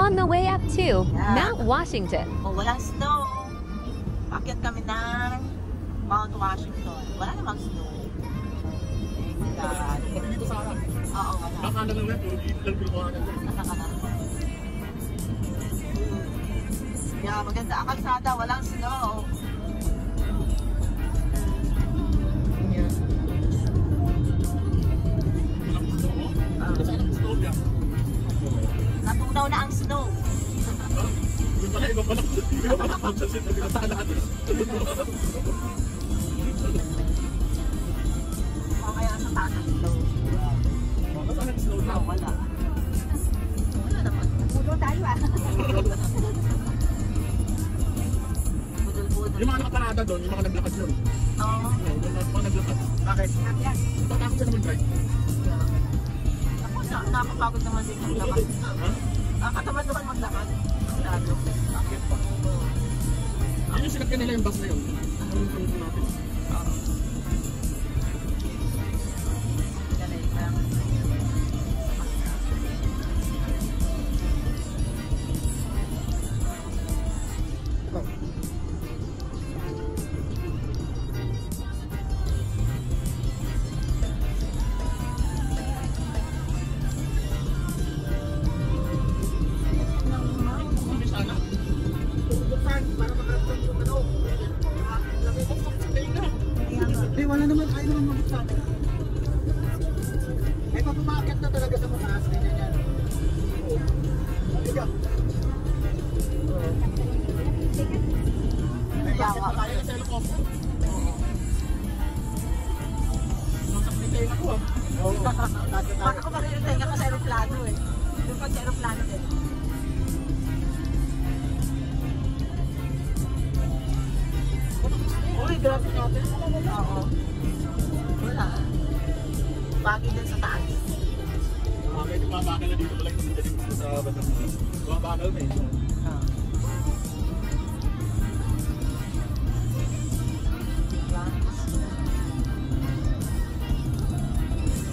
on the way up to Mount Washington. Kung walang snow, paakyat kami ng Mount Washington. Wala namang snow. Oo, wala. Baka na lang Yeah, maganda ang kalsada, walang snow. Natunaw na ang snow. Iba pala concept na pinasaan natin. Kaya sa taas ang snow. Saan ang snow na? Wala. Wala naman. Pulo tayo Budol-budol. Yung mga nakaparada doon, yung mga naglakad yun. Oo. Yung mga naglakad. Bakit? Tatakot ka naman, Dry. Nakapagod naman din ang lakad. Katamad naman maglakad. Bakit pa? Yun yung sinakyan nila yung bus na yun. Ano yung pinito natin? Wala naman, ayaw naman mabuksan. Ay, pag umakit na talaga sa mataas, ganyan yan. Ika. Ay, bakit pa tayo sa helicopter? Nasakit kayo ako ah. Baka ko marinig tayo ka sa aeroplano eh. Yung pag sa aeroplano din. Uy, grabe natin. Oo. Wala. Bagay din sa taas. May tumabagal na dito pala yung dating sa bandang mga. Tumabagal na yun.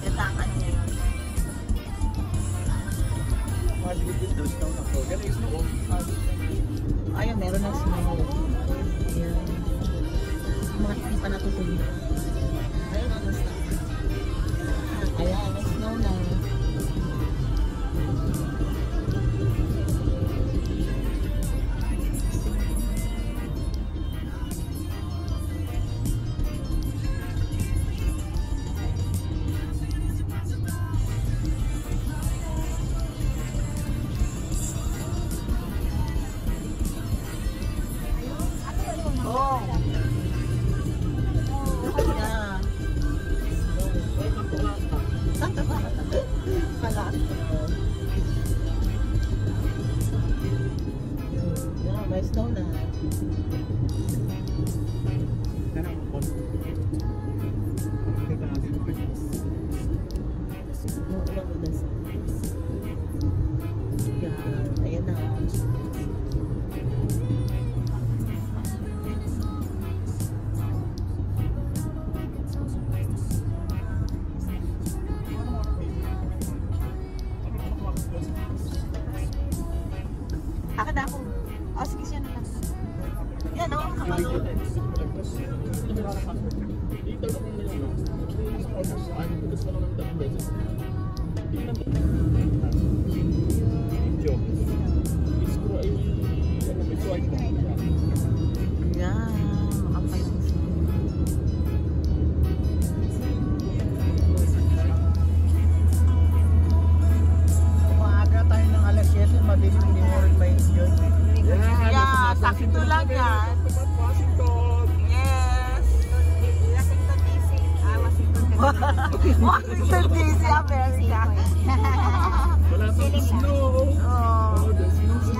Yatangan niya yun. Ayun, meron ng snow. Ayan. Mga hindi pa natutuloy. Ayun, ang snow. Ayan, ang snow na. Oh. Yeah. Palas. Yeah, may snow na. Yeah, ayan na. Akad ako. Oh, sige siya na lang. Yan o, kapalo. Yan, makapal. Maaga tayo ng alas 7, mabilis hindi mo rin may yun. Yeah, sakto lang yan. Washington! Yes! Washington DC. Washington DC, America. Wala pang snow! Oh. The snow